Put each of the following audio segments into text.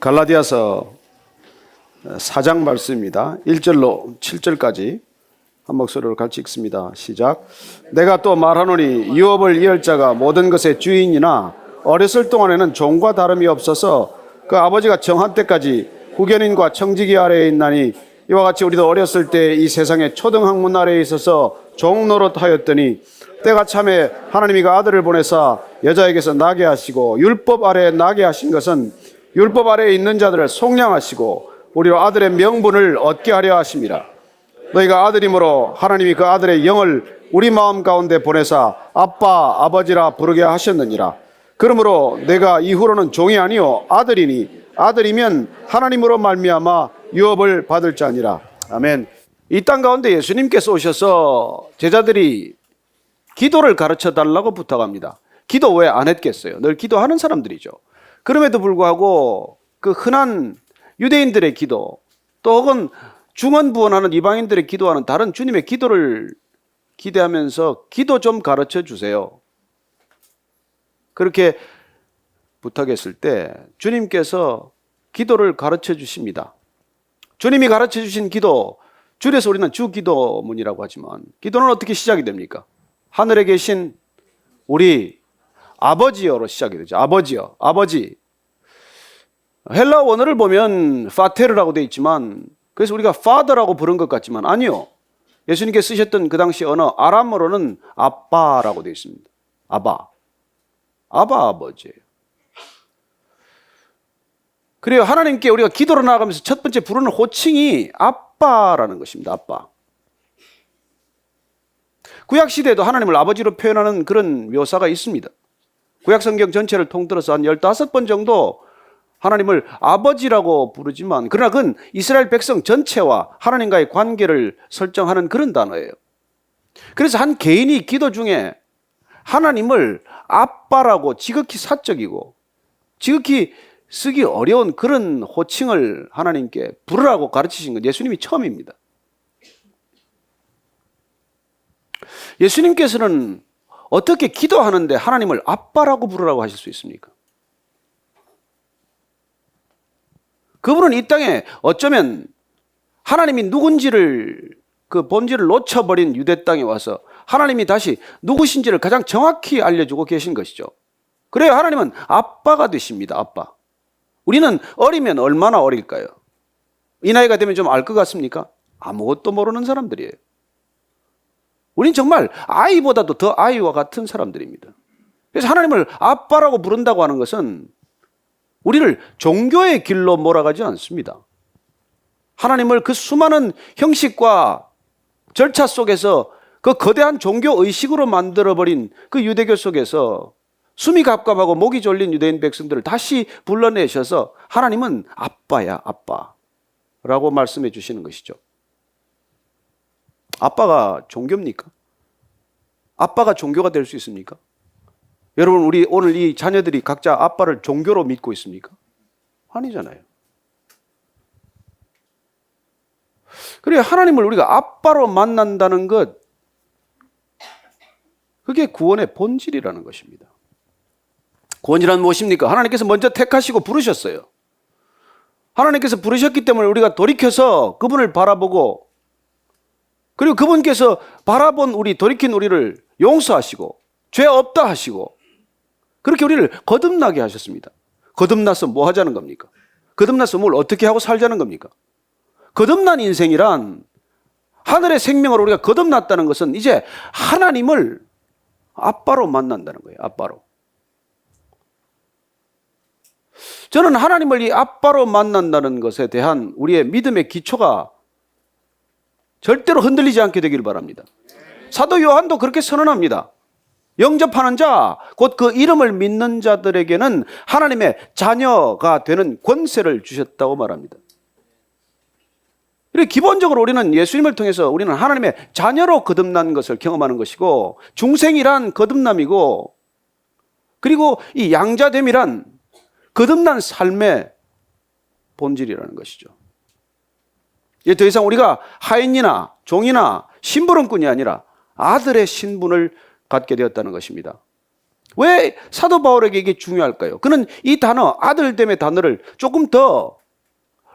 갈라디아서 4장 말씀입니다. 1절로 7절까지 한 목소리로 같이 읽습니다. 시작. 내가 또 말하노니 유업을 이을 자가 모든 것의 주인이나 어렸을 동안에는 종과 다름이 없어서 그 아버지가 정한 때까지 후견인과 청지기 아래에 있나니 이와 같이 우리도 어렸을 때 이 세상의 초등학문 아래에 있어서 종 노릇하였더니 때가 참에 하나님이 그 아들을 보내사 여자에게서 나게 하시고 율법 아래에 나게 하신 것은 율법 아래에 있는 자들을 속량하시고 우리로 아들의 명분을 얻게 하려 하심이라. 너희가 아들이므로 하나님이 그 아들의 영을 우리 마음 가운데 보내사 아빠 아버지라 부르게 하셨느니라. 그러므로 내가 이후로는 종이 아니요 아들이니 아들이면 하나님으로 말미암아 유업을 받을 자니라. 아멘. 이 땅 가운데 예수님께서 오셔서 제자들이 기도를 가르쳐 달라고 부탁합니다. 기도 왜 안 했겠어요? 늘 기도하는 사람들이죠. 그럼에도 불구하고 그 흔한 유대인들의 기도, 또 혹은 중언부언하는 이방인들의 기도와는 다른 주님의 기도를 기대하면서 기도 좀 가르쳐 주세요. 그렇게 부탁했을 때 주님께서 기도를 가르쳐 주십니다. 주님이 가르쳐 주신 기도, 줄여서 우리는 주기도문이라고 하지만 기도는 어떻게 시작이 됩니까? 하늘에 계신 우리 아버지여로 시작이 되죠. 아버지여, 아버지. 헬라 원어를 보면 파테르라고 되어 있지만 그래서 우리가 father라고 부른 것 같지만 아니요. 예수님께 쓰셨던 그 당시 언어 아람어로는 아빠라고 되어 있습니다. 아바. 아바 아버지예요. 그래요. 하나님께 우리가 기도로 나아가면서 첫 번째 부르는 호칭이 아빠라는 것입니다. 아빠. 구약 시대에도 하나님을 아버지로 표현하는 그런 묘사가 있습니다. 구약 성경 전체를 통틀어서 한 15번 정도 하나님을 아버지라고 부르지만 그러나 그건 이스라엘 백성 전체와 하나님과의 관계를 설정하는 그런 단어예요. 그래서 한 개인이 기도 중에 하나님을 아빠라고 지극히 사적이고 지극히 쓰기 어려운 그런 호칭을 하나님께 부르라고 가르치신 건 예수님이 처음입니다. 예수님께서는 어떻게 기도하는데 하나님을 아빠라고 부르라고 하실 수 있습니까? 그분은 이 땅에 어쩌면 하나님이 누군지를 그 본질을 놓쳐버린 유대 땅에 와서 하나님이 다시 누구신지를 가장 정확히 알려주고 계신 것이죠. 그래요. 하나님은 아빠가 되십니다. 아빠. 우리는 어리면 얼마나 어릴까요? 이 나이가 되면 좀 알 것 같습니까? 아무것도 모르는 사람들이에요. 우린 정말 아이보다도 더 아이와 같은 사람들입니다. 그래서 하나님을 아빠라고 부른다고 하는 것은 우리를 종교의 길로 몰아가지 않습니다. 하나님을 그 수많은 형식과 절차 속에서 그 거대한 종교 의식으로 만들어버린 그 유대교 속에서 숨이 갑갑하고 목이 졸린 유대인 백성들을 다시 불러내셔서 하나님은 아빠야, 아빠라고 말씀해 주시는 것이죠. 아빠가 종교입니까? 아빠가 종교가 될 수 있습니까? 여러분, 우리 오늘 이 자녀들이 각자 아빠를 종교로 믿고 있습니까? 아니잖아요. 그래, 하나님을 우리가 아빠로 만난다는 것, 그게 구원의 본질이라는 것입니다. 구원이란 무엇입니까? 하나님께서 먼저 택하시고 부르셨어요. 하나님께서 부르셨기 때문에 우리가 돌이켜서 그분을 바라보고 그리고 그분께서 바라본 돌이킨 우리를 용서하시고 죄 없다 하시고 그렇게 우리를 거듭나게 하셨습니다. 거듭나서 뭐 하자는 겁니까? 거듭나서 뭘 어떻게 하고 살자는 겁니까? 거듭난 인생이란 하늘의 생명으로 우리가 거듭났다는 것은 이제 하나님을 아빠로 만난다는 거예요. 아빠로. 저는 하나님을 이 아빠로 만난다는 것에 대한 우리의 믿음의 기초가 절대로 흔들리지 않게 되기를 바랍니다. 사도 요한도 그렇게 선언합니다. 영접하는 자, 곧 그 이름을 믿는 자들에게는 하나님의 자녀가 되는 권세를 주셨다고 말합니다. 그리고 기본적으로 우리는 예수님을 통해서 우리는 하나님의 자녀로 거듭난 것을 경험하는 것이고 중생이란 거듭남이고 그리고 이 양자됨이란 거듭난 삶의 본질이라는 것이죠. 이제 더 이상 우리가 하인이나 종이나 심부름꾼이 아니라 아들의 신분을 갖게 되었다는 것입니다. 왜 사도 바울에게 이게 중요할까요? 그는 이 단어, 아들됨의 단어를 조금 더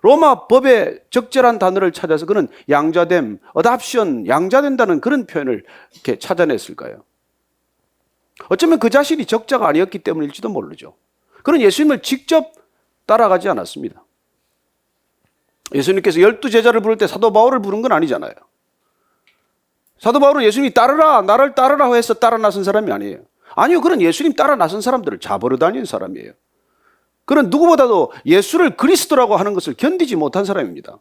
로마 법의 적절한 단어를 찾아서 그는 양자됨, 어답션, 양자된다는 그런 표현을 이렇게 찾아냈을까요? 어쩌면 그 자신이 적자가 아니었기 때문일지도 모르죠. 그는 예수님을 직접 따라가지 않았습니다. 예수님께서 12제자를 부를 때 사도 바울을 부른 건 아니잖아요. 사도 바울은 예수님이 따르라, 나를 따르라 해서 따라 나선 사람이 아니에요. 아니요, 그는 예수님 따라 나선 사람들을 잡으러 다니는 사람이에요. 그는 누구보다도 예수를 그리스도라고 하는 것을 견디지 못한 사람입니다.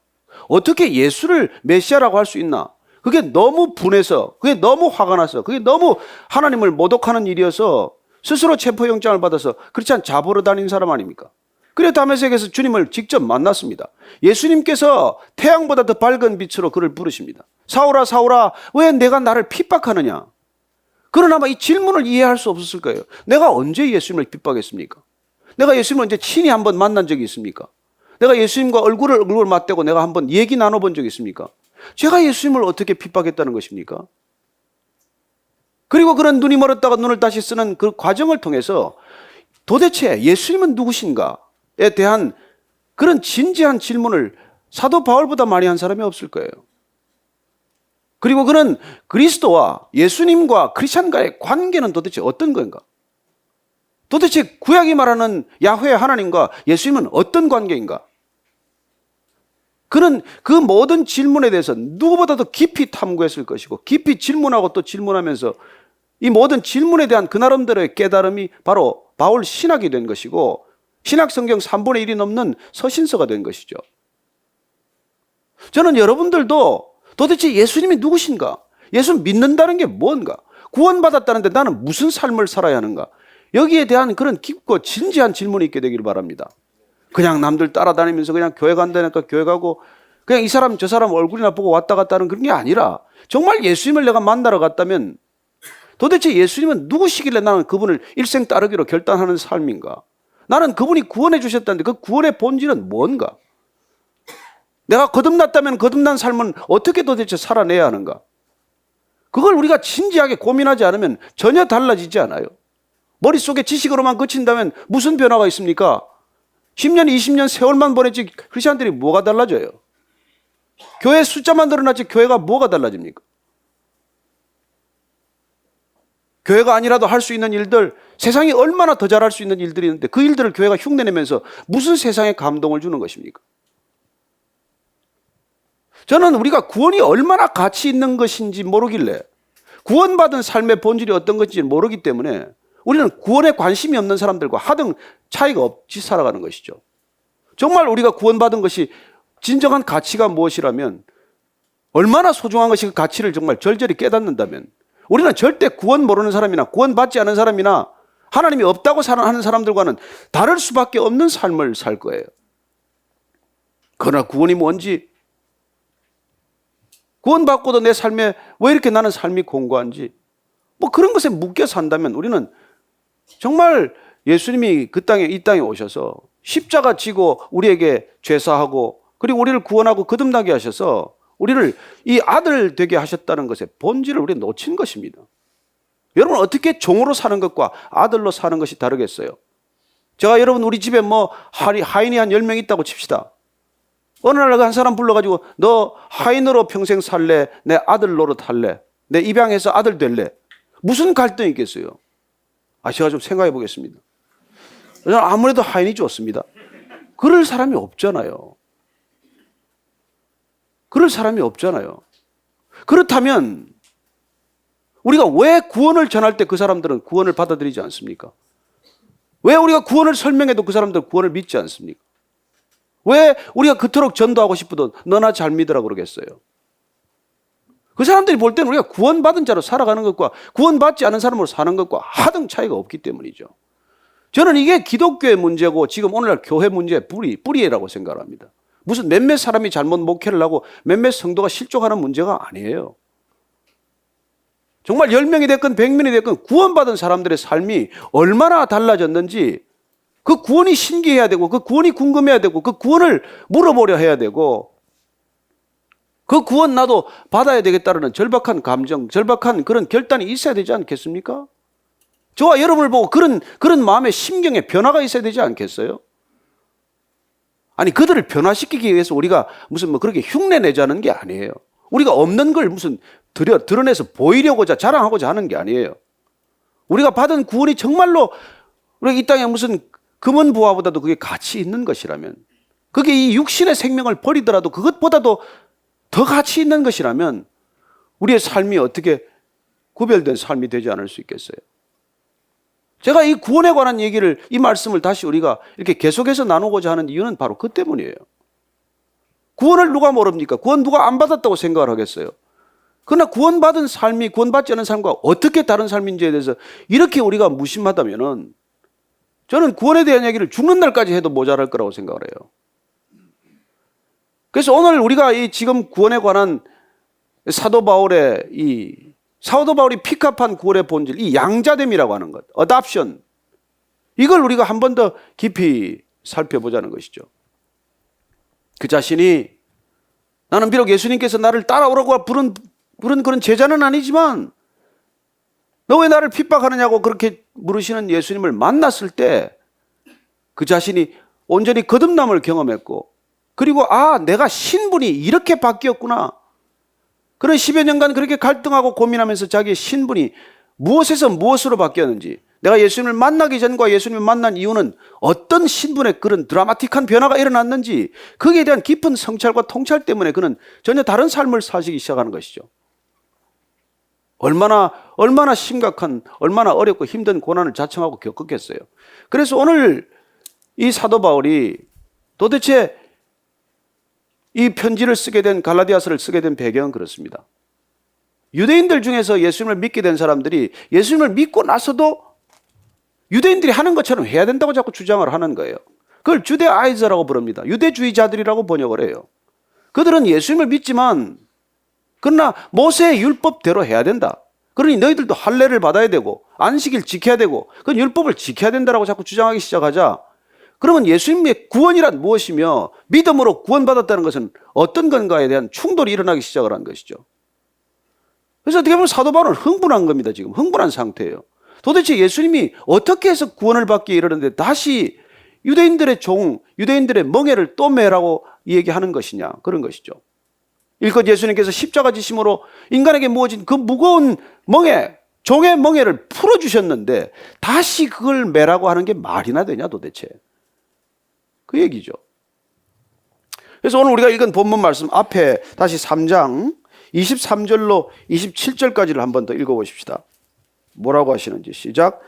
어떻게 예수를 메시아라고 할 수 있나? 그게 너무 분해서, 그게 너무 화가 나서, 그게 너무 하나님을 모독하는 일이어서 스스로 체포영장을 받아서 크리스찬 잡으러 다니는 사람 아닙니까? 그래 다메섹에서 주님을 직접 만났습니다. 예수님께서 태양보다 더 밝은 빛으로 그를 부르십니다. 사울아 사울아 왜 내가 나를 핍박하느냐? 그러나 아마 이 질문을 이해할 수 없었을 거예요. 내가 언제 예수님을 핍박했습니까? 내가 예수님을 언제 친히 한번 만난 적이 있습니까? 내가 예수님과 얼굴을 맞대고 내가 한번 얘기 나눠본 적이 있습니까? 제가 예수님을 어떻게 핍박했다는 것입니까? 그리고 그런 눈이 멀었다가 눈을 다시 쓰는 그 과정을 통해서 도대체 예수님은 누구신가에 대한 그런 진지한 질문을 사도 바울보다 많이 한 사람이 없을 거예요. 그리고 그는 그리스도와 예수님과 크리스찬과의 관계는 도대체 어떤 건가? 도대체 구약이 말하는 야훼 하나님과 예수님은 어떤 관계인가? 그는 그 모든 질문에 대해서 누구보다도 깊이 탐구했을 것이고 깊이 질문하고 또 질문하면서 이 모든 질문에 대한 그 나름대로의 깨달음이 바로 바울 신학이 된 것이고 신학 성경 3분의 1이 넘는 서신서가 된 것이죠. 저는 여러분들도 도대체 예수님이 누구신가? 예수 믿는다는 게 뭔가? 구원받았다는데 나는 무슨 삶을 살아야 하는가? 여기에 대한 그런 깊고 진지한 질문이 있게 되기를 바랍니다. 그냥 남들 따라다니면서 그냥 교회 간다니까 교회 가고 그냥 이 사람 저 사람 얼굴이나 보고 왔다 갔다 하는 그런 게 아니라 정말 예수님을 내가 만나러 갔다면 도대체 예수님은 누구시길래 나는 그분을 일생 따르기로 결단하는 삶인가? 나는 그분이 구원해 주셨다는데 그 구원의 본질은 뭔가? 내가 거듭났다면 거듭난 삶은 어떻게 도대체 살아내야 하는가? 그걸 우리가 진지하게 고민하지 않으면 전혀 달라지지 않아요. 머릿속에 지식으로만 그친다면 무슨 변화가 있습니까? 10년, 20년 세월만 보냈지 크리스천들이 뭐가 달라져요? 교회 숫자만 늘어났지 교회가 뭐가 달라집니까? 교회가 아니라도 할 수 있는 일들, 세상이 얼마나 더 잘할 수 있는 일들이 있는데 그 일들을 교회가 흉내내면서 무슨 세상에 감동을 주는 것입니까? 저는 우리가 구원이 얼마나 가치 있는 것인지 모르길래 구원받은 삶의 본질이 어떤 것인지 모르기 때문에 우리는 구원에 관심이 없는 사람들과 하등 차이가 없이 살아가는 것이죠. 정말 우리가 구원받은 것이 진정한 가치가 무엇이라면 얼마나 소중한 것이 그 가치를 정말 절절히 깨닫는다면 우리는 절대 구원 모르는 사람이나 구원받지 않은 사람이나 하나님이 없다고 하는 사람들과는 다를 수밖에 없는 삶을 살 거예요. 그러나 구원이 뭔지 구원받고도 내 삶에 왜 이렇게 나는 삶이 공고한지 뭐 그런 것에 묶여 산다면 우리는 정말 예수님이 이 땅에 오셔서 십자가 지고 우리에게 죄사하고 그리고 우리를 구원하고 거듭나게 하셔서 우리를 이 아들 되게 하셨다는 것의 본질을 우리가 놓친 것입니다. 여러분 어떻게 종으로 사는 것과 아들로 사는 것이 다르겠어요? 제가 여러분 우리 집에 뭐 하인이 한 10명 있다고 칩시다. 어느 날 한 사람 불러가지고 너 하인으로 평생 살래? 내 아들 노릇 할래? 내 입양해서 아들 될래? 무슨 갈등이 있겠어요? 제가 좀 생각해 보겠습니다. 저는 아무래도 하인이 좋습니다. 그럴 사람이 없잖아요. 그럴 사람이 없잖아요. 그렇다면 우리가 왜 구원을 전할 때 그 사람들은 구원을 받아들이지 않습니까? 왜 우리가 구원을 설명해도 그 사람들은 구원을 믿지 않습니까? 왜 우리가 그토록 전도하고 싶어도 너나 잘 믿으라고 그러겠어요? 그 사람들이 볼 때는 우리가 구원받은 자로 살아가는 것과 구원받지 않은 사람으로 사는 것과 하등 차이가 없기 때문이죠. 저는 이게 기독교의 문제고 지금 오늘날 교회 문제의 뿌리라고 생각합니다. 무슨 몇몇 사람이 잘못 목회를 하고 몇몇 성도가 실족하는 문제가 아니에요. 정말 10명이 됐건 100명이 됐건 구원받은 사람들의 삶이 얼마나 달라졌는지 그 구원이 신기해야 되고 그 구원이 궁금해야 되고 그 구원을 물어보려 해야 되고 그 구원 나도 받아야 되겠다는 절박한 감정, 절박한 그런 결단이 있어야 되지 않겠습니까? 저와 여러분을 보고 그런 마음의 심경에 변화가 있어야 되지 않겠어요? 아니, 그들을 변화시키기 위해서 우리가 무슨 뭐 그렇게 흉내 내자는 게 아니에요. 우리가 없는 걸 무슨 드러내서 보이려고자 자랑하고자 하는 게 아니에요. 우리가 받은 구원이 정말로 우리가 이 땅에 무슨 금은 부화보다도 그게 가치 있는 것이라면, 그게 이 육신의 생명을 버리더라도 그것보다도 더 가치 있는 것이라면 우리의 삶이 어떻게 구별된 삶이 되지 않을 수 있겠어요? 제가 이 구원에 관한 얘기를, 이 말씀을 다시 우리가 이렇게 계속해서 나누고자 하는 이유는 바로 그 때문이에요. 구원을 누가 모릅니까? 구원 누가 안 받았다고 생각을 하겠어요? 그러나 구원받은 삶이 구원받지 않은 삶과 어떻게 다른 삶인지에 대해서 이렇게 우리가 무심하다면은, 저는 구원에 대한 얘기를 죽는 날까지 해도 모자랄 거라고 생각을 해요. 그래서 오늘 우리가 이 지금 구원에 관한 사도 바울이 픽업한 구원의 본질, 이 양자됨이라고 하는 것, 어답션, 이걸 우리가 한 번 더 깊이 살펴보자는 것이죠. 그 자신이, 나는 비록 예수님께서 나를 따라오라고 부른 그런 제자는 아니지만 너 왜 나를 핍박하느냐고 그렇게 물으시는 예수님을 만났을 때 그 자신이 온전히 거듭남을 경험했고, 그리고 내가 신분이 이렇게 바뀌었구나. 그런 10여 년간 그렇게 갈등하고 고민하면서 자기의 신분이 무엇에서 무엇으로 바뀌었는지, 내가 예수님을 만나기 전과 예수님을 만난 이유는 어떤 신분의 그런 드라마틱한 변화가 일어났는지, 거기에 대한 깊은 성찰과 통찰 때문에 그는 전혀 다른 삶을 사시기 시작하는 것이죠. 얼마나 심각한, 얼마나 어렵고 힘든 고난을 자청하고 겪었겠어요. 그래서 오늘 이 사도 바울이 도대체 이 편지를 쓰게 된, 갈라디아서를 쓰게 된 배경은 그렇습니다. 유대인들 중에서 예수님을 믿게 된 사람들이 예수님을 믿고 나서도 유대인들이 하는 것처럼 해야 된다고 자꾸 주장을 하는 거예요. 그걸 주데아이저라고 부릅니다. 유대주의자들이라고 번역을 해요. 그들은 예수님을 믿지만, 그러나 모세의 율법대로 해야 된다. 그러니 너희들도 할례를 받아야 되고 안식일 지켜야 되고 그 율법을 지켜야 된다라고 자꾸 주장하기 시작하자, 그러면 예수님의 구원이란 무엇이며 믿음으로 구원받았다는 것은 어떤 건가에 대한 충돌이 일어나기 시작을 한 것이죠. 그래서 어떻게 보면 사도 바울은 흥분한 겁니다. 지금 흥분한 상태예요. 도대체 예수님이 어떻게 해서 구원을 받기에 이르는데 다시 유대인들의 유대인들의 멍에를 또 매라고 얘기하는 것이냐, 그런 것이죠. 일껏 예수님께서 십자가 지심으로 인간에게 무어진 그 무거운 종의 멍에를 풀어주셨는데 다시 그걸 매라고 하는 게 말이나 되냐 도대체, 그 얘기죠. 그래서 오늘 우리가 읽은 본문 말씀 앞에 다시 3장 23절로 27절까지를 한 번 더 읽어보십시다. 뭐라고 하시는지 시작.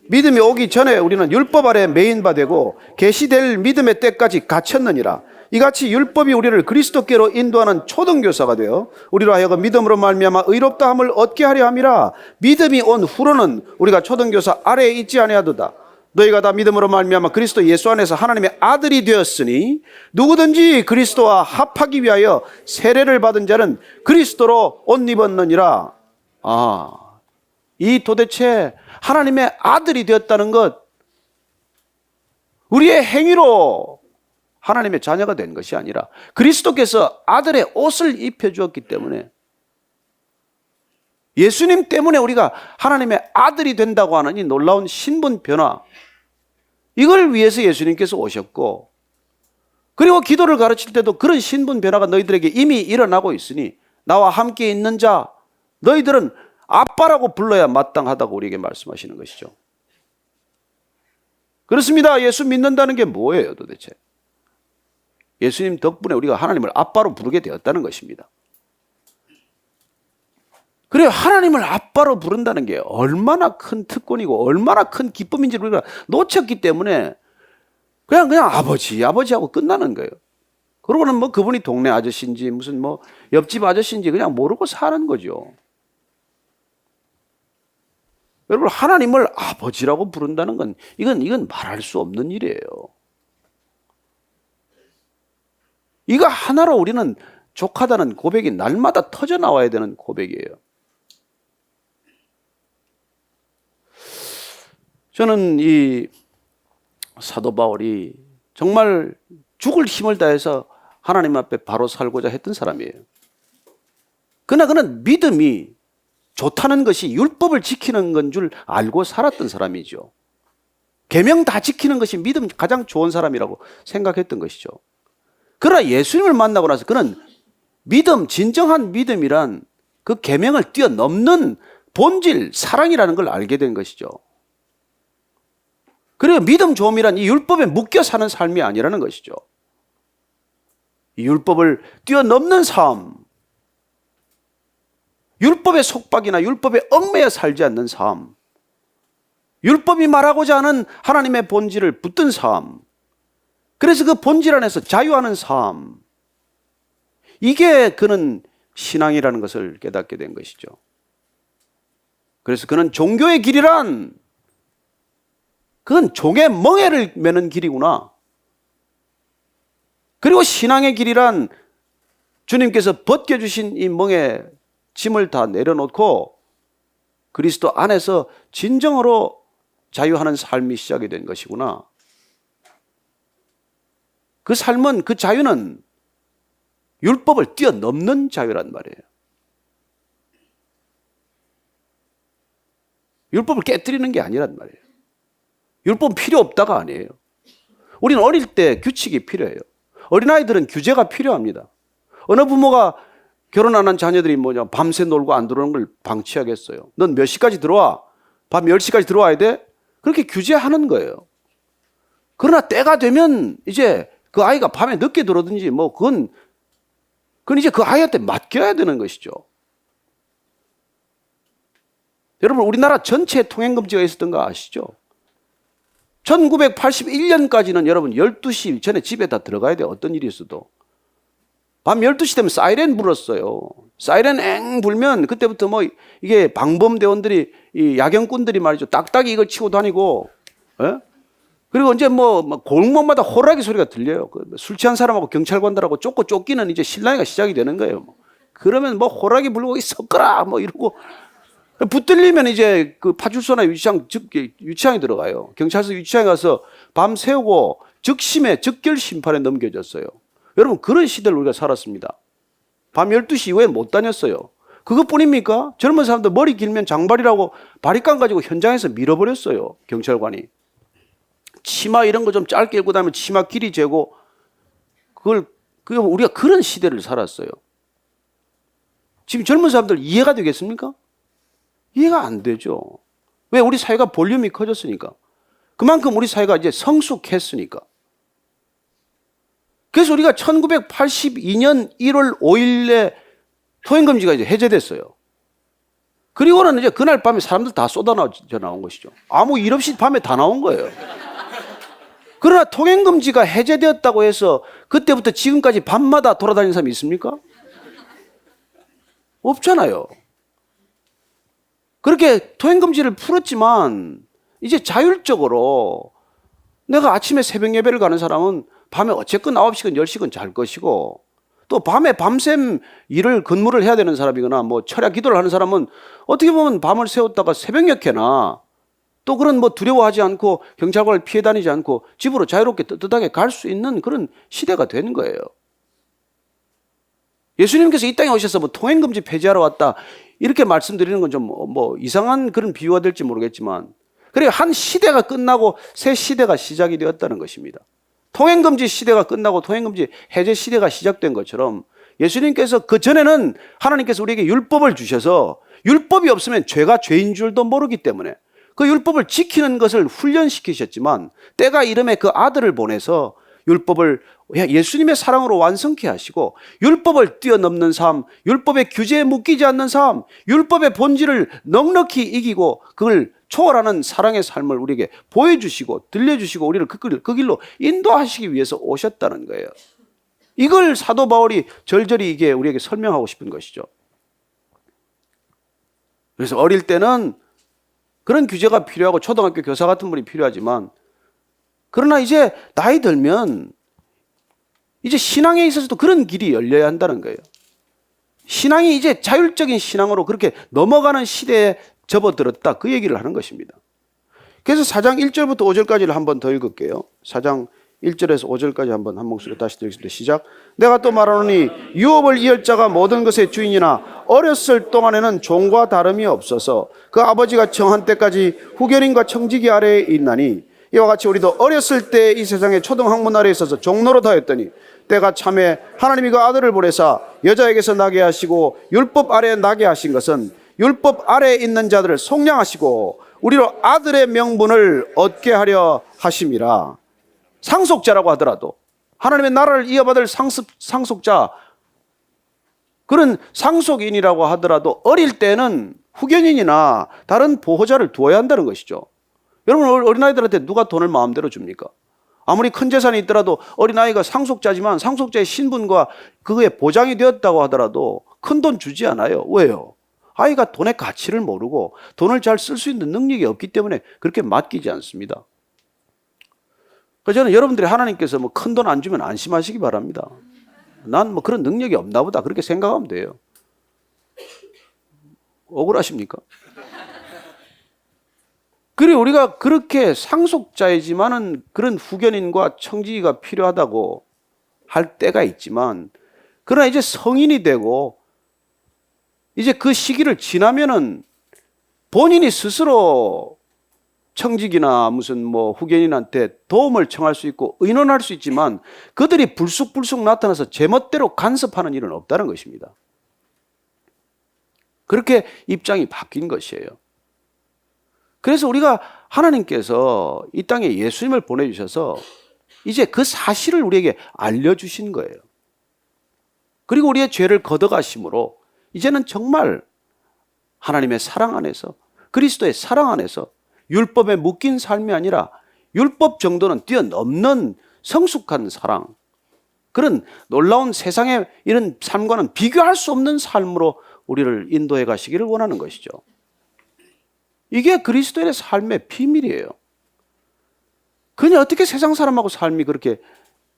믿음이 오기 전에 우리는 율법 아래 매인 바 되고 계시될 믿음의 때까지 갇혔느니라. 이같이 율법이 우리를 그리스도께로 인도하는 초등교사가 되어 우리로 하여금 믿음으로 말미암아 의롭다함을 얻게 하려 함이라. 믿음이 온 후로는 우리가 초등교사 아래에 있지 아니하도다. 너희가 다 믿음으로 말미암아 그리스도 예수 안에서 하나님의 아들이 되었으니 누구든지 그리스도와 합하기 위하여 세례를 받은 자는 그리스도로 옷 입었느니라. 이 도대체 하나님의 아들이 되었다는 것, 우리의 행위로 하나님의 자녀가 된 것이 아니라 그리스도께서 아들의 옷을 입혀주었기 때문에, 예수님 때문에 우리가 하나님의 아들이 된다고 하는 이 놀라운 신분 변화, 이걸 위해서 예수님께서 오셨고, 그리고 기도를 가르칠 때도 그런 신분 변화가 너희들에게 이미 일어나고 있으니 나와 함께 있는 자 너희들은 아빠라고 불러야 마땅하다고 우리에게 말씀하시는 것이죠. 그렇습니다. 예수 믿는다는 게 뭐예요 도대체? 예수님 덕분에 우리가 하나님을 아빠로 부르게 되었다는 것입니다. 그래요. 하나님을 아빠로 부른다는 게 얼마나 큰 특권이고 얼마나 큰 기쁨인지를 우리가 놓쳤기 때문에 그냥 아버지하고 끝나는 거예요. 그러고는 뭐 그분이 동네 아저씨인지 무슨 뭐 옆집 아저씨인지 그냥 모르고 사는 거죠. 여러분, 하나님을 아버지라고 부른다는 건 이건 말할 수 없는 일이에요. 이거 하나로 우리는 족하다는 고백이 날마다 터져 나와야 되는 고백이에요. 저는 이 사도 바울이 정말 죽을 힘을 다해서 하나님 앞에 바로 살고자 했던 사람이에요. 그러나 그는 믿음이 좋다는 것이 율법을 지키는 건 줄 알고 살았던 사람이죠. 계명 다 지키는 것이 믿음 가장 좋은 사람이라고 생각했던 것이죠. 그러나 예수님을 만나고 나서 그는 믿음, 진정한 믿음이란 그 계명을 뛰어넘는 본질, 사랑이라는 걸 알게 된 것이죠. 그리고 믿음 좋음이란 이 율법에 묶여 사는 삶이 아니라는 것이죠. 이 율법을 뛰어넘는 삶, 율법의 속박이나 율법에 얽매여 살지 않는 삶, 율법이 말하고자 하는 하나님의 본질을 붙든 삶, 그래서 그 본질 안에서 자유하는 삶, 이게 그는 신앙이라는 것을 깨닫게 된 것이죠. 그래서 그는 종교의 길이란 그건 종의 멍에를 매는 길이구나. 그리고 신앙의 길이란 주님께서 벗겨주신 이 멍에 짐을 다 내려놓고 그리스도 안에서 진정으로 자유하는 삶이 시작이 된 것이구나. 그 삶은, 그 자유는 율법을 뛰어넘는 자유란 말이에요. 율법을 깨뜨리는 게 아니란 말이에요. 율법은 필요 없다가 아니에요. 우리는 어릴 때 규칙이 필요해요. 어린아이들은 규제가 필요합니다. 어느 부모가 결혼 안 한 자녀들이 밤새 놀고 안 들어오는 걸 방치하겠어요. 넌 몇 시까지 들어와? 밤 10시까지 들어와야 돼? 그렇게 규제하는 거예요. 그러나 때가 되면 이제 그 아이가 밤에 늦게 들어오든지 그건 이제 그 아이한테 맡겨야 되는 것이죠. 여러분, 우리나라 전체에 통행금지가 있었던 거 아시죠? 1981년까지는 여러분 12시 전에 집에 다 들어가야 돼요. 어떤 일이 있어도. 밤 12시 되면 사이렌 불었어요. 사이렌 엥 불면 그때부터 이게 방범대원들이, 이 야경꾼들이 말이죠. 딱딱이 이걸 치고 다니고, 예? 그리고 이제 골목마다 호랑이 소리가 들려요. 술 취한 사람하고 경찰관들하고 쫓기는 이제 실랑이가 시작이 되는 거예요. 그러면 호랑이 불고 섞어라 이러고 붙들리면 이제 그 파출소나 유치장에 들어가요. 경찰서 유치장에 가서 밤 새우고 즉결 심판에 넘겨졌어요. 여러분, 그런 시대를 우리가 살았습니다. 밤 12시 이후에는 못 다녔어요. 그것뿐입니까? 젊은 사람들 머리 길면 장발이라고 바리깡 가지고 현장에서 밀어버렸어요. 경찰관이. 치마 이런 거 좀 짧게 입고 다니면 치마 길이 재고, 우리가 그런 시대를 살았어요. 지금 젊은 사람들 이해가 되겠습니까? 이해가 안 되죠. 왜? 우리 사회가 볼륨이 커졌으니까. 그만큼 우리 사회가 이제 성숙했으니까. 그래서 우리가 1982년 1월 5일에 통행금지가 이제 해제됐어요. 그리고는 이제 그날 밤에 사람들 다 나온 것이죠. 아무 일 없이 밤에 다 나온 거예요. 그러나 통행금지가 해제되었다고 해서 그때부터 지금까지 밤마다 돌아다니는 사람이 있습니까? 없잖아요. 그렇게 통행금지를 풀었지만 이제 자율적으로 내가 아침에 새벽 예배를 가는 사람은 밤에 어쨌건 9시간 10시간 잘 것이고, 또 밤에 밤샘 근무를 해야 되는 사람이거나 철야 기도를 하는 사람은 어떻게 보면 밤을 새웠다가 새벽녘에나 또 그런 두려워하지 않고 경찰관을 피해 다니지 않고 집으로 자유롭게 떳떳하게 갈 수 있는 그런 시대가 된 거예요. 예수님께서 이 땅에 오셔서 통행금지 폐지하러 왔다 이렇게 말씀드리는 건 좀 이상한 그런 비유가 될지 모르겠지만, 그래 한 시대가 끝나고 새 시대가 시작이 되었다는 것입니다. 통행금지 시대가 끝나고 통행금지 해제 시대가 시작된 것처럼 예수님께서 그 전에는 하나님께서 우리에게 율법을 주셔서 율법이 없으면 죄가 죄인 줄도 모르기 때문에 그 율법을 지키는 것을 훈련시키셨지만, 때가 이름에 그 아들을 보내서 율법을 예수님의 사랑으로 완성케 하시고 율법을 뛰어넘는 삶, 율법의 규제에 묶이지 않는 삶, 율법의 본질을 넉넉히 이기고 그걸 초월하는 사랑의 삶을 우리에게 보여주시고 들려주시고 우리를 그 길로 인도하시기 위해서 오셨다는 거예요. 이걸 사도 바울이 절절히 이게 우리에게 설명하고 싶은 것이죠. 그래서 어릴 때는 그런 규제가 필요하고 초등학교 교사 같은 분이 필요하지만, 그러나 이제 나이 들면 이제 신앙에 있어서도 그런 길이 열려야 한다는 거예요. 신앙이 이제 자율적인 신앙으로 그렇게 넘어가는 시대에 접어들었다, 그 얘기를 하는 것입니다. 그래서 4장 1절부터 5절까지를 한번 더 읽을게요. 4장 1절에서 5절까지 한 목소리 다시 드리겠습니다. 시작. 내가 또 말하노니 유업을 이을 자가 모든 것의 주인이나 어렸을 동안에는 종과 다름이 없어서 그 아버지가 정한 때까지 후견인과 청지기 아래에 있나니 이와 같이 우리도 어렸을 때 이 세상의 초등학문 아래에 있어서 종노릇하였더니 때가 참에 하나님이 그 아들을 보내사 여자에게서 나게 하시고 율법 아래에 나게 하신 것은 율법 아래에 있는 자들을 속량하시고 우리로 아들의 명분을 얻게 하려 하심이라. 상속자라고 하더라도 하나님의 나라를 이어받을 상속자, 그런 상속인이라고 하더라도 어릴 때는 후견인이나 다른 보호자를 두어야 한다는 것이죠. 여러분, 어린아이들한테 누가 돈을 마음대로 줍니까? 아무리 큰 재산이 있더라도 어린아이가 상속자지만 상속자의 신분과 그거에 보장이 되었다고 하더라도 큰 돈 주지 않아요. 왜요? 아이가 돈의 가치를 모르고 돈을 잘 쓸 수 있는 능력이 없기 때문에 그렇게 맡기지 않습니다. 그래서 저는 여러분들이 하나님께서 뭐 큰 돈 안 주면 안심하시기 바랍니다. 난 뭐 그런 능력이 없나 보다 그렇게 생각하면 돼요. 억울하십니까? 그리고 우리가 그렇게 상속자이지만은 그런 후견인과 청지기가 필요하다고 할 때가 있지만, 그러나 이제 성인이 되고 이제 그 시기를 지나면은 본인이 스스로 청직이나 무슨 뭐 후견인한테 도움을 청할 수 있고 의논할 수 있지만 그들이 불쑥불쑥 나타나서 제멋대로 간섭하는 일은 없다는 것입니다. 그렇게 입장이 바뀐 것이에요. 그래서 우리가 하나님께서 이 땅에 예수님을 보내주셔서 이제 그 사실을 우리에게 알려주신 거예요. 그리고 우리의 죄를 걷어가심으로 이제는 정말 하나님의 사랑 안에서, 그리스도의 사랑 안에서 율법에 묶인 삶이 아니라 율법 정도는 뛰어넘는 성숙한 사랑, 그런 놀라운 세상의 이런 삶과는 비교할 수 없는 삶으로 우리를 인도해 가시기를 원하는 것이죠. 이게 그리스도의 삶의 비밀이에요. 그냥 어떻게 세상 사람하고 삶이 그렇게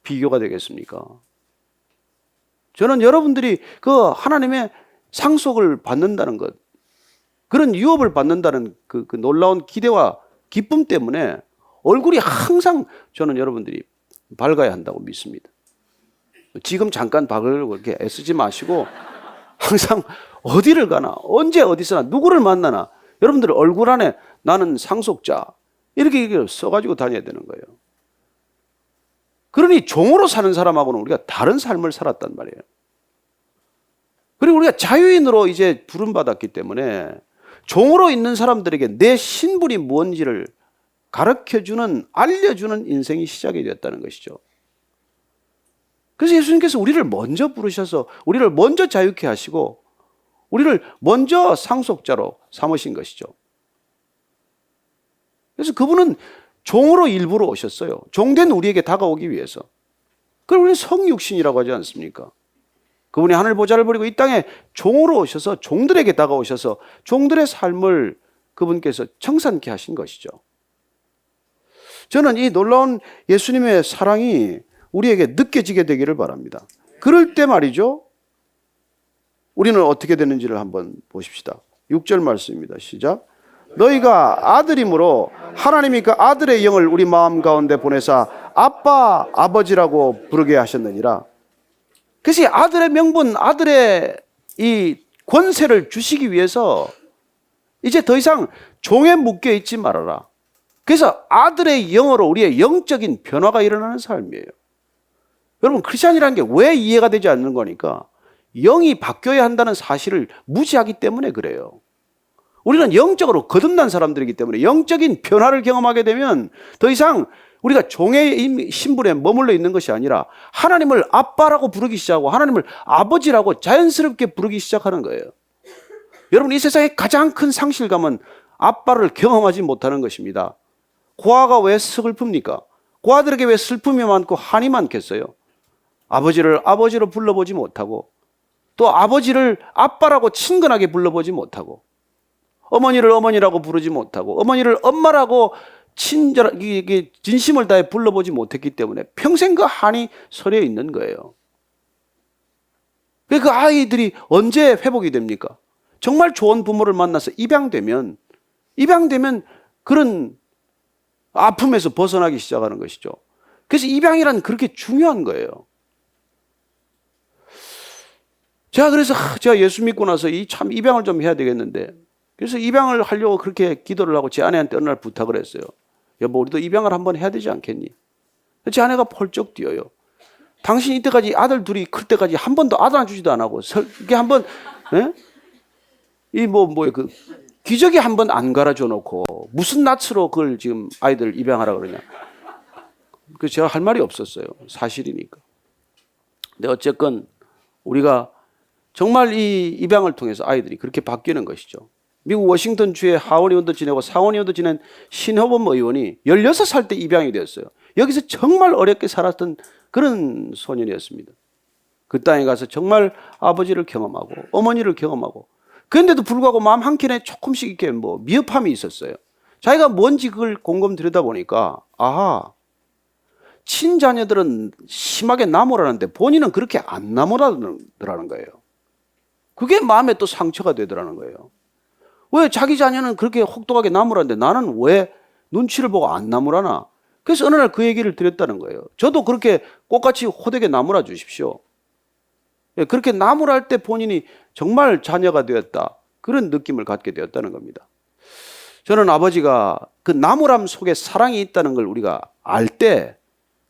비교가 되겠습니까? 저는 여러분들이 그 하나님의 상속을 받는다는 것, 그런 유업을 받는다는 그 놀라운 기대와 기쁨 때문에 얼굴이 항상 저는 여러분들이 밝아야 한다고 믿습니다. 지금 잠깐 밝으려고 그렇게 애쓰지 마시고 항상 어디를 가나, 언제 어디서나 누구를 만나나 여러분들 얼굴 안에 나는 상속자 이렇게 써가지고 다녀야 되는 거예요. 그러니 종으로 사는 사람하고는 우리가 다른 삶을 살았단 말이에요. 그리고 우리가 자유인으로 이제 부름받았기 때문에 종으로 있는 사람들에게 내 신분이 무엇인지를 가르쳐주는, 알려주는 인생이 시작이 되었다는 것이죠. 그래서 예수님께서 우리를 먼저 부르셔서 우리를 먼저 자유케 하시고 우리를 먼저 상속자로 삼으신 것이죠. 그래서 그분은 종으로 일부러 오셨어요. 종된 우리에게 다가오기 위해서. 그걸 우리는 성육신이라고 하지 않습니까? 그분이 하늘 보좌를 버리고 이 땅에 종으로 오셔서 종들에게 다가오셔서 종들의 삶을 그분께서 청산케 하신 것이죠. 저는 이 놀라운 예수님의 사랑이 우리에게 느껴지게 되기를 바랍니다. 그럴 때 말이죠, 우리는 어떻게 되는지를 한번 보십시다. 6절 말씀입니다. 시작. 너희가 아들이므로 하나님이 그 아들의 영을 우리 마음 가운데 보내사 아빠, 아버지라고 부르게 하셨느니라. 그래서 아들의 명분, 아들의 이 권세를 주시기 위해서 이제 더 이상 종에 묶여 있지 말아라. 그래서 아들의 영으로 우리의 영적인 변화가 일어나는 삶이에요. 여러분, 크리스찬이라는 게 왜 이해가 되지 않는 거니까 영이 바뀌어야 한다는 사실을 무시하기 때문에 그래요. 우리는 영적으로 거듭난 사람들이기 때문에 영적인 변화를 경험하게 되면 더 이상 우리가 종의 신분에 머물러 있는 것이 아니라 하나님을 아빠라고 부르기 시작하고 하나님을 아버지라고 자연스럽게 부르기 시작하는 거예요. 여러분, 이 세상의 가장 큰 상실감은 아빠를 경험하지 못하는 것입니다. 고아가 왜 슬픕니까? 고아들에게 왜 슬픔이 많고 한이 많겠어요? 아버지를 아버지로 불러보지 못하고 또 아버지를 아빠라고 친근하게 불러보지 못하고 어머니를 어머니라고 부르지 못하고 어머니를 엄마라고 진심을 다해 불러보지 못했기 때문에 평생 그 한이 서려 있는 거예요. 그 아이들이 언제 회복이 됩니까? 정말 좋은 부모를 만나서 입양되면 그런 아픔에서 벗어나기 시작하는 것이죠. 그래서 입양이란 그렇게 중요한 거예요. 제가 예수 믿고 나서 참 입양을 좀 해야 되겠는데, 그래서 입양을 하려고 그렇게 기도를 하고 제 아내한테 어느 날 부탁을 했어요. 여보, 우리도 입양을 한번 해야 되지 않겠니? 제 아내가 펄쩍 뛰어요. 당신 이때까지 아들 둘이 클 때까지 한 번도 아들 안 주지도 안 하고, 이게 한번, 그 기저귀 한 번 안 갈아줘 놓고, 무슨 낯으로 그걸 지금 아이들 입양하라 그러냐. 그래서 제가 할 말이 없었어요. 사실이니까. 근데 어쨌건 우리가 정말 이 입양을 통해서 아이들이 그렇게 바뀌는 것이죠. 미국 워싱턴 주에 하원 의원도 지내고 상원 의원도 지낸 신호범 의원이 16살 때 입양이 되었어요. 여기서 정말 어렵게 살았던 그런 소년이었습니다. 그 땅에 가서 정말 아버지를 경험하고 어머니를 경험하고, 그런데도 불구하고 마음 한켠에 조금씩 이렇게 미흡함이 있었어요. 자기가 뭔지 그걸 곰곰 들여다보니까, 아하, 친자녀들은 심하게 나무라는데 본인은 그렇게 안 나무라더라는 거예요. 그게 마음에 또 상처가 되더라는 거예요. 왜 자기 자녀는 그렇게 혹독하게 나무라는데 나는 왜 눈치를 보고 안 나무라나? 그래서 어느 날 그 얘기를 드렸다는 거예요. 저도 그렇게 꽃같이 호되게 나무라 주십시오. 그렇게 나무랄 때 본인이 정말 자녀가 되었다, 그런 느낌을 갖게 되었다는 겁니다. 저는 아버지가 그 나무람 속에 사랑이 있다는 걸 우리가 알 때,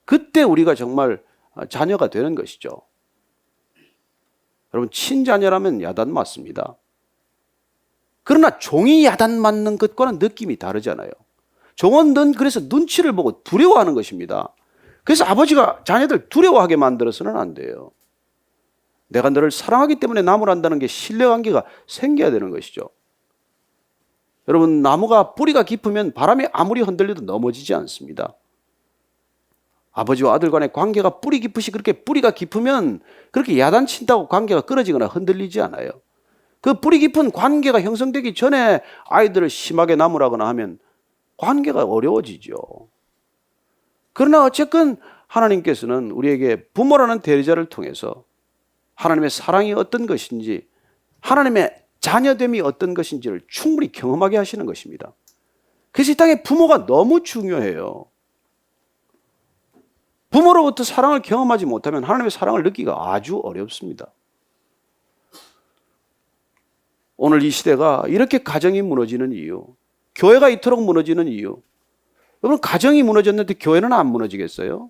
그때 우리가 정말 자녀가 되는 것이죠. 여러분, 친자녀라면 야단 맞습니다. 그러나 종이 야단 맞는 것과는 느낌이 다르잖아요. 종은 그래서 눈치를 보고 두려워하는 것입니다. 그래서 아버지가 자녀들 두려워하게 만들어서는 안 돼요. 내가 너를 사랑하기 때문에 나무를 한다는 게 신뢰관계가 생겨야 되는 것이죠. 여러분, 나무가 뿌리가 깊으면 바람이 아무리 흔들려도 넘어지지 않습니다. 아버지와 아들 간의 관계가 뿌리 깊으시, 그렇게 뿌리가 깊으면 그렇게 야단친다고 관계가 끊어지거나 흔들리지 않아요. 그 뿌리 깊은 관계가 형성되기 전에 아이들을 심하게 나무라거나 하면 관계가 어려워지죠. 그러나 어쨌건 하나님께서는 우리에게 부모라는 대리자를 통해서 하나님의 사랑이 어떤 것인지, 하나님의 자녀됨이 어떤 것인지를 충분히 경험하게 하시는 것입니다. 그래서 이 땅에 부모가 너무 중요해요. 부모로부터 사랑을 경험하지 못하면 하나님의 사랑을 느끼기가 아주 어렵습니다. 오늘 이 시대가 이렇게 가정이 무너지는 이유, 교회가 이토록 무너지는 이유, 여러분, 가정이 무너졌는데 교회는 안 무너지겠어요?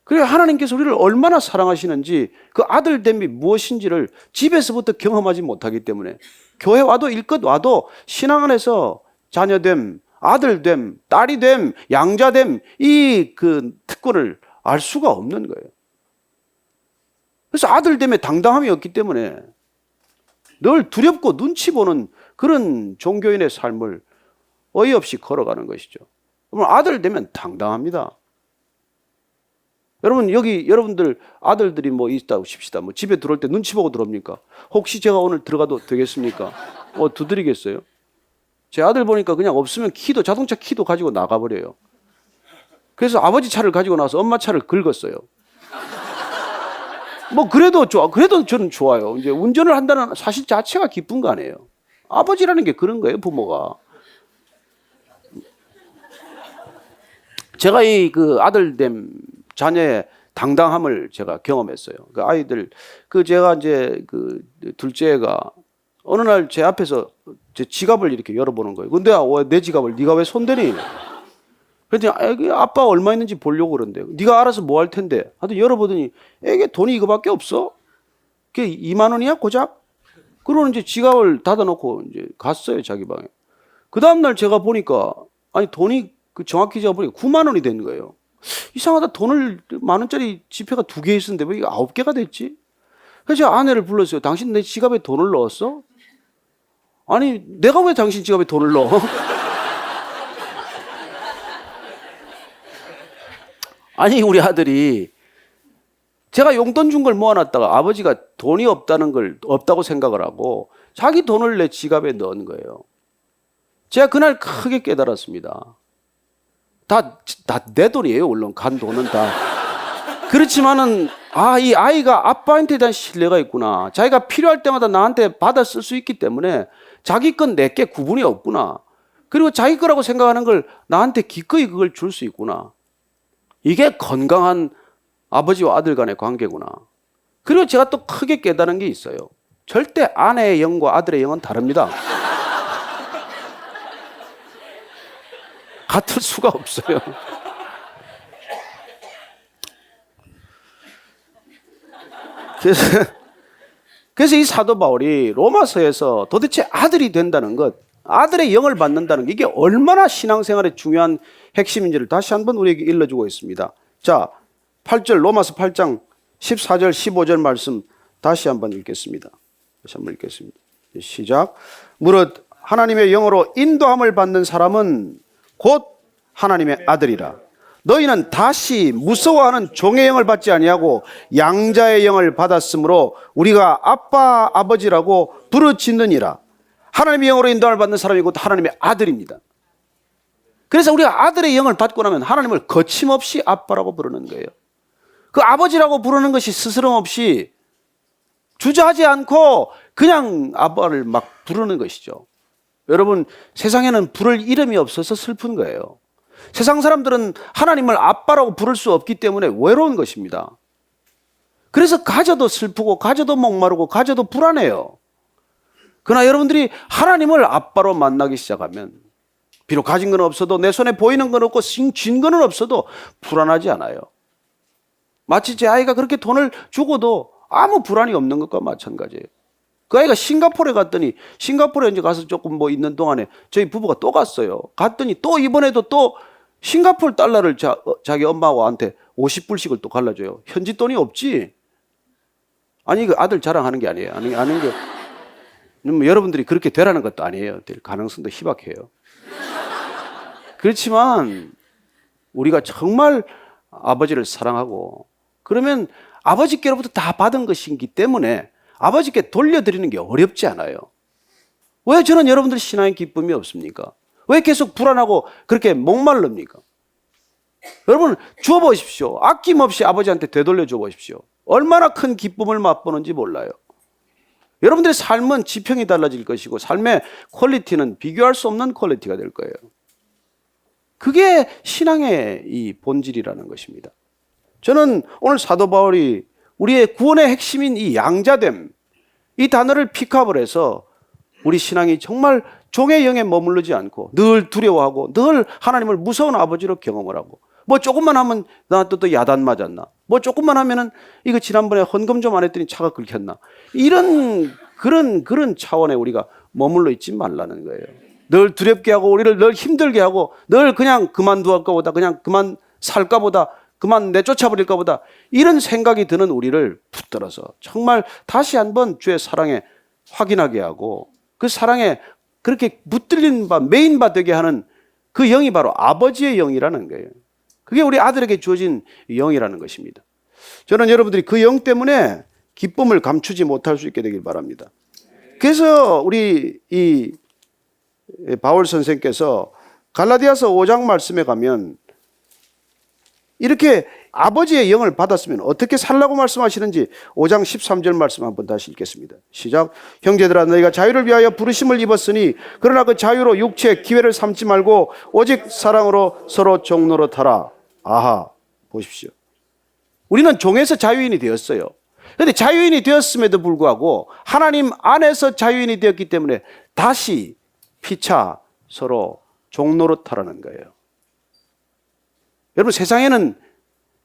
그래서 하나님께서 우리를 얼마나 사랑하시는지, 그 아들됨이 무엇인지를 집에서부터 경험하지 못하기 때문에 교회 와도 일껏 와도 신앙 안에서 자녀됨, 아들됨, 딸이됨, 양자됨, 이 그 특권을 알 수가 없는 거예요. 그래서 아들됨에 당당함이 없기 때문에 늘 두렵고 눈치 보는 그런 종교인의 삶을 어이없이 걸어가는 것이죠. 그러면 아들 되면 당당합니다. 여러분, 여기 여러분들 아들들이 있다고 칩시다. 집에 들어올 때 눈치 보고 들어옵니까? 혹시 제가 오늘 들어가도 되겠습니까? 두드리겠어요? 제 아들 보니까 그냥 없으면 자동차 키도 가지고 나가버려요. 그래서 아버지 차를 가지고 나서 엄마 차를 긁었어요. 그래도 저는 좋아요. 이제 운전을 한다는 사실 자체가 기쁜 거 아니에요. 아버지라는 게 그런 거예요, 부모가. 제가 그 아들됨, 자녀의 당당함을 제가 경험했어요. 그 아이들, 제가 이제 둘째가 어느 날 제 앞에서 제 지갑을 이렇게 열어보는 거예요. 근데 내 지갑을 네가 왜 손대니? 그랬더니 아빠가 얼마 있는지 보려고 그런데, 네가 알아서 뭐 할 텐데. 하여튼 열어보더니 이게 돈이 이거밖에 없어? 그게 2만 원이야 고작? 그러고 이제 지갑을 닫아놓고 이제 갔어요, 자기 방에. 그 다음날 제가 보니까 돈이 정확히 제가 보니까 9만 원이 된 거예요. 이상하다, 돈을 10,000원짜리 지폐가 2개 있었는데 왜 이게 9개가 됐지? 그래서 제가 아내를 불렀어요. 당신 내 지갑에 돈을 넣었어? 아니, 내가 왜 당신 지갑에 돈을 넣어? 아니, 우리 아들이 제가 용돈 준 걸 모아놨다가 아버지가 돈이 없다고 생각을 하고 자기 돈을 내 지갑에 넣은 거예요. 제가 그날 크게 깨달았습니다. 다 내 돈이에요, 물론. 간 돈은 다. 그렇지만은, 이 아이가 아빠한테 대한 신뢰가 있구나. 자기가 필요할 때마다 나한테 받아 쓸 수 있기 때문에 자기 건 내게 구분이 없구나. 그리고 자기 거라고 생각하는 걸 나한테 기꺼이 그걸 줄 수 있구나. 이게 건강한 아버지와 아들 간의 관계구나. 그리고 제가 또 크게 깨달은 게 있어요. 절대 아내의 영과 아들의 영은 다릅니다. 같을 수가 없어요. 그래서 이 사도 바울이 로마서에서 도대체 아들이 된다는 것, 아들의 영을 받는다는 게 이게 얼마나 신앙생활에 중요한 핵심인지를 다시 한번 우리에게 일러주고 있습니다. 자, 8절 로마서 8장 14절 15절 말씀 다시 한번 읽겠습니다. 다시 한번 읽겠습니다. 시작. 무릇 하나님의 영으로 인도함을 받는 사람은 곧 하나님의 아들이라. 너희는 다시 무서워하는 종의 영을 받지 아니하고 양자의 영을 받았으므로 우리가 아빠 아버지라고 부르짖느니라. 하나님의 영으로 인도함을 받는 사람이 곧 하나님의 아들입니다. 그래서 우리가 아들의 영을 받고 나면 하나님을 거침없이 아빠라고 부르는 거예요. 그 아버지라고 부르는 것이 스스럼 없이 주저하지 않고 그냥 아빠를 막 부르는 것이죠. 여러분, 세상에는 부를 이름이 없어서 슬픈 거예요. 세상 사람들은 하나님을 아빠라고 부를 수 없기 때문에 외로운 것입니다. 그래서 가져도 슬프고 가져도 목마르고 가져도 불안해요. 그러나 여러분들이 하나님을 아빠로 만나기 시작하면 비록 가진 건 없어도 내 손에 보이는 건 없고 증거는 없어도 불안하지 않아요. 마치 제 아이가 그렇게 돈을 주고도 아무 불안이 없는 것과 마찬가지예요. 그 아이가 싱가포르에 갔더니 싱가포르에 이제 가서 조금 뭐 있는 동안에 저희 부부가 또 갔어요. 갔더니 또 이번에도 또 싱가포르 달러를 자기 엄마한테 50불씩을 또 갈라줘요. 현지 돈이 없지. 아니 그 아들 자랑하는 게 아니에요. 아는 게 여러분들이 그렇게 되라는 것도 아니에요. 될 가능성도 희박해요. 그렇지만 우리가 정말 아버지를 사랑하고 그러면 아버지께로부터 다 받은 것이기 때문에 아버지께 돌려드리는 게 어렵지 않아요. 왜 저는 여러분들 신앙의 기쁨이 없습니까? 왜 계속 불안하고 그렇게 목마릅니까? 여러분 주어보십시오. 아낌없이 아버지한테 되돌려 줘보십시오. 얼마나 큰 기쁨을 맛보는지 몰라요. 여러분들의 삶은 지평이 달라질 것이고 삶의 퀄리티는 비교할 수 없는 퀄리티가 될 거예요. 그게 신앙의 이 본질이라는 것입니다. 저는 오늘 사도 바울이 우리의 구원의 핵심인 이 양자됨, 이 단어를 픽업을 해서 우리 신앙이 정말 종의 영에 머무르지 않고 늘 두려워하고 늘 하나님을 무서운 아버지로 경험을 하고 뭐 조금만 하면 나한테 또 야단 맞았나, 뭐 조금만 하면은 이거 지난번에 헌금 좀 안 했더니 차가 긁혔나, 이런 그런 차원에 우리가 머물러 있지 말라는 거예요. 늘 두렵게 하고 우리를 늘 힘들게 하고 늘 그냥 그만두할까 보다, 그냥 그만 살까 보다, 그만 내쫓아 버릴까 보다, 이런 생각이 드는 우리를 붙들어서 정말 다시 한번 주의 사랑에 확인하게 하고 그 사랑에 그렇게 붙들린 바, 메인 바 되게 하는 그 영이 바로 아버지의 영이라는 거예요. 그게 우리 아들에게 주어진 영이라는 것입니다. 저는 여러분들이 그 영 때문에 기쁨을 감추지 못할 수 있게 되길 바랍니다. 그래서 우리 이 바울 선생께서 갈라디아서 5장 말씀에 가면 이렇게 아버지의 영을 받았으면 어떻게 살라고 말씀하시는지 5장 13절 말씀 한번 다시 읽겠습니다. 시작. 형제들아, 너희가 자유를 위하여 부르심을 입었으니 그러나 그 자유로 육체의 기회를 삼지 말고 오직 사랑으로 서로 종로로 타라. 아하, 보십시오. 우리는 종에서 자유인이 되었어요. 그런데 자유인이 되었음에도 불구하고 하나님 안에서 자유인이 되었기 때문에 다시 피차 서로 종로로 타라는 거예요. 여러분, 세상에는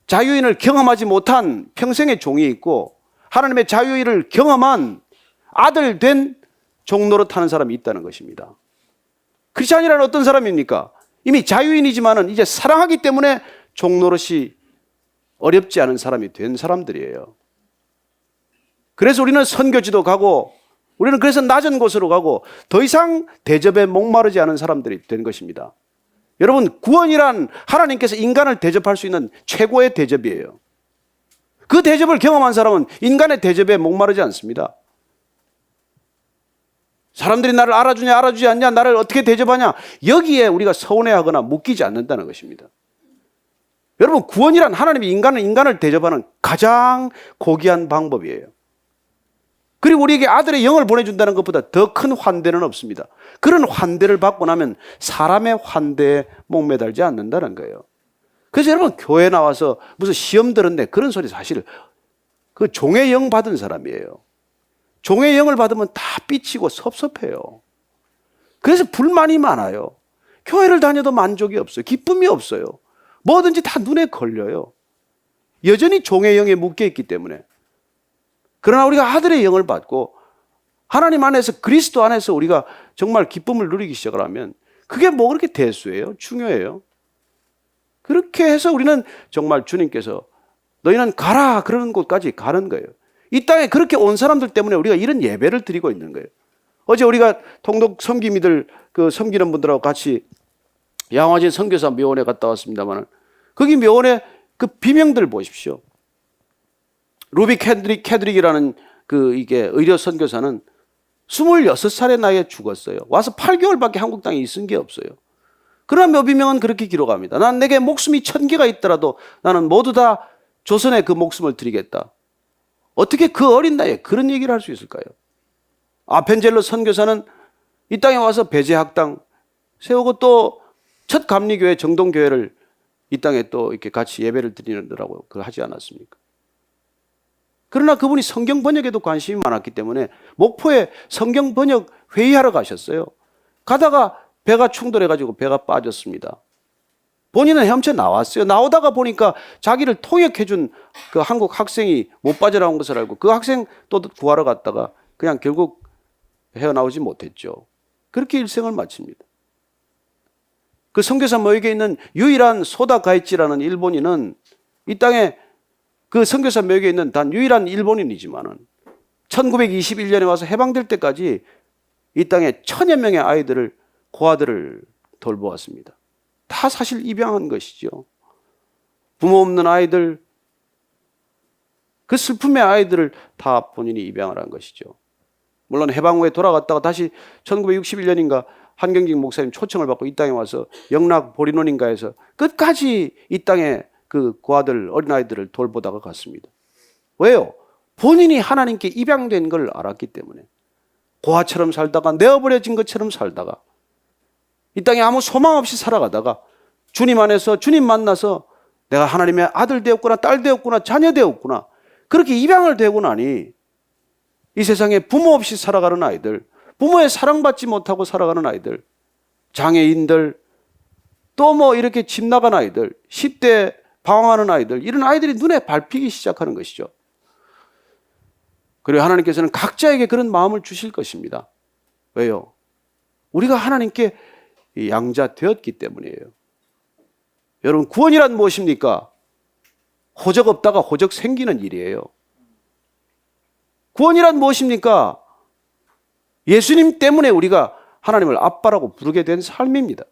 자유인을 경험하지 못한 평생의 종이 있고 하나님의 자유인을 경험한 아들 된 종로로 타는 사람이 있다는 것입니다. 크리스찬이라는 어떤 사람입니까? 이미 자유인이지만은 이제 사랑하기 때문에 종노릇이 어렵지 않은 사람이 된 사람들이에요. 그래서 우리는 선교지도 가고 우리는 그래서 낮은 곳으로 가고 더 이상 대접에 목마르지 않은 사람들이 된 것입니다. 여러분, 구원이란 하나님께서 인간을 대접할 수 있는 최고의 대접이에요. 그 대접을 경험한 사람은 인간의 대접에 목마르지 않습니다. 사람들이 나를 알아주냐 알아주지 않냐, 나를 어떻게 대접하냐, 여기에 우리가 서운해하거나 묶이지 않는다는 것입니다. 여러분, 구원이란 하나님이 인간을 대접하는 가장 고귀한 방법이에요. 그리고 우리에게 아들의 영을 보내준다는 것보다 더 큰 환대는 없습니다. 그런 환대를 받고 나면 사람의 환대에 목매달지 않는다는 거예요. 그래서 여러분 교회 나와서 무슨 시험 들었네 그런 소리 사실 그 종의 영 받은 사람이에요. 종의 영을 받으면 다 삐치고 섭섭해요. 그래서 불만이 많아요. 교회를 다녀도 만족이 없어요. 기쁨이 없어요. 뭐든지 다 눈에 걸려요. 여전히 종의 영에 묶여 있기 때문에. 그러나 우리가 아들의 영을 받고 하나님 안에서 그리스도 안에서 우리가 정말 기쁨을 누리기 시작을 하면 그게 뭐 그렇게 대수예요? 중요해요. 그렇게 해서 우리는 정말 주님께서 너희는 가라 그러는 곳까지 가는 거예요. 이 땅에 그렇게 온 사람들 때문에 우리가 이런 예배를 드리고 있는 거예요. 어제 우리가 통독 섬김이들 그 섬기는 분들하고 같이 양화진 선교사 묘원에 갔다 왔습니다만 거기 묘원에 그 비명들 보십시오. 루비 캐드릭이라는 그 이게 의료 선교사는 26살의 나이에 죽었어요. 와서 8개월밖에 한국 땅에 있은 게 없어요. 그러나 묘비명은 그렇게 기록합니다. 난 내게 목숨이 1000개가 있더라도 나는 모두 다 조선에 그 목숨을 드리겠다. 어떻게 그 어린 나이에 그런 얘기를 할 수 있을까요? 아펜젤로 선교사는 이 땅에 와서 배제학당 세우고 또 첫 감리교회 정동교회를 이 땅에 또 이렇게 같이 예배를 드리느라고 그걸 하지 않았습니까? 그러나 그분이 성경 번역에도 관심이 많았기 때문에 목포에 성경 번역 회의하러 가셨어요. 가다가 배가 충돌해가지고 배가 빠졌습니다. 본인은 헤엄쳐 나왔어요. 나오다가 보니까 자기를 통역해준 그 한국 학생이 못 빠져나온 것을 알고 그 학생 또 구하러 갔다가 그냥 결국 헤어나오지 못했죠. 그렇게 일생을 마칩니다. 그 선교사 모임에 있는 유일한 소다 가이치라는 일본인은 이 땅에 그 선교사 묘역에 있는 단 유일한 일본인이지만은 1921년에 와서 해방될 때까지 이 땅에 1000여 명의 아이들을 고아들을 돌보았습니다. 다 사실 입양한 것이죠. 부모 없는 아이들, 그 슬픔의 아이들을 다 본인이 입양을 한 것이죠. 물론 해방 후에 돌아갔다가 다시 1961년인가 한경직 목사님 초청을 받고 이 땅에 와서 영락 보리논인가에서 끝까지 이 땅에 그 고아들, 어린아이들을 돌보다가 갔습니다. 왜요? 본인이 하나님께 입양된 걸 알았기 때문에. 고아처럼 살다가 내어버려진 것처럼 살다가 이 땅에 아무 소망 없이 살아가다가 주님 안에서 주님 만나서 내가 하나님의 아들 되었구나, 딸 되었구나, 자녀 되었구나. 그렇게 입양을 되고 나니 이 세상에 부모 없이 살아가는 아이들, 부모의 사랑받지 못하고 살아가는 아이들, 장애인들, 또 뭐 이렇게 집 나간 아이들, 10대 방황하는 아이들, 이런 아이들이 눈에 밟히기 시작하는 것이죠. 그리고 하나님께서는 각자에게 그런 마음을 주실 것입니다. 왜요? 우리가 하나님께 양자 되었기 때문이에요. 여러분, 구원이란 무엇입니까? 호적 없다가 호적 생기는 일이에요. 구원이란 무엇입니까? 예수님 때문에 우리가 하나님을 아빠라고 부르게 된 삶입니다.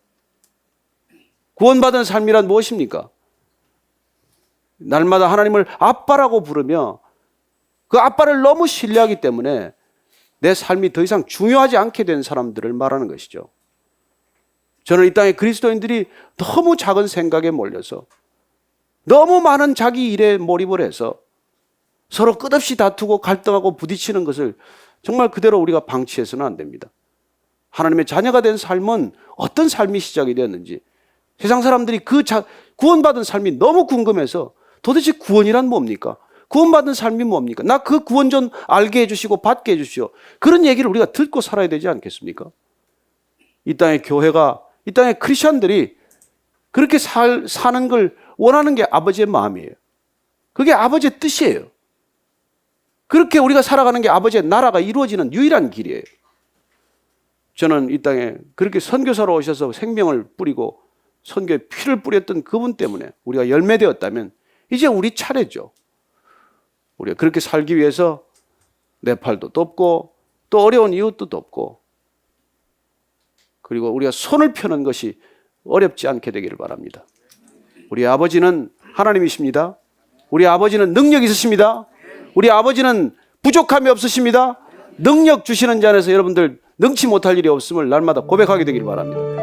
구원받은 삶이란 무엇입니까? 날마다 하나님을 아빠라고 부르며 그 아빠를 너무 신뢰하기 때문에 내 삶이 더 이상 중요하지 않게 된 사람들을 말하는 것이죠. 저는 이 땅에 그리스도인들이 너무 작은 생각에 몰려서 너무 많은 자기 일에 몰입을 해서 서로 끝없이 다투고 갈등하고 부딪히는 것을 정말 그대로 우리가 방치해서는 안 됩니다. 하나님의 자녀가 된 삶은 어떤 삶이 시작이 되었는지 세상 사람들이 그 구원받은 삶이 너무 궁금해서 도대체 구원이란 뭡니까? 구원받은 삶이 뭡니까? 나 그 구원 좀 알게 해주시고 받게 해주시오. 그런 얘기를 우리가 듣고 살아야 되지 않겠습니까? 이 땅의 교회가, 이 땅의 크리스천들이 그렇게 사는 걸 원하는 게 아버지의 마음이에요. 그게 아버지의 뜻이에요. 그렇게 우리가 살아가는 게 아버지의 나라가 이루어지는 유일한 길이에요. 저는 이 땅에 그렇게 선교사로 오셔서 생명을 뿌리고 선교에 피를 뿌렸던 그분 때문에 우리가 열매되었다면 이제 우리 차례죠. 우리가 그렇게 살기 위해서 네팔도 돕고 또 어려운 이웃도 돕고 그리고 우리가 손을 펴는 것이 어렵지 않게 되기를 바랍니다. 우리 아버지는 하나님이십니다. 우리 아버지는 능력이 있으십니다. 우리 아버지는 부족함이 없으십니다. 능력 주시는 자 안에서 여러분들 능치 못할 일이 없음을 날마다 고백하게 되기를 바랍니다.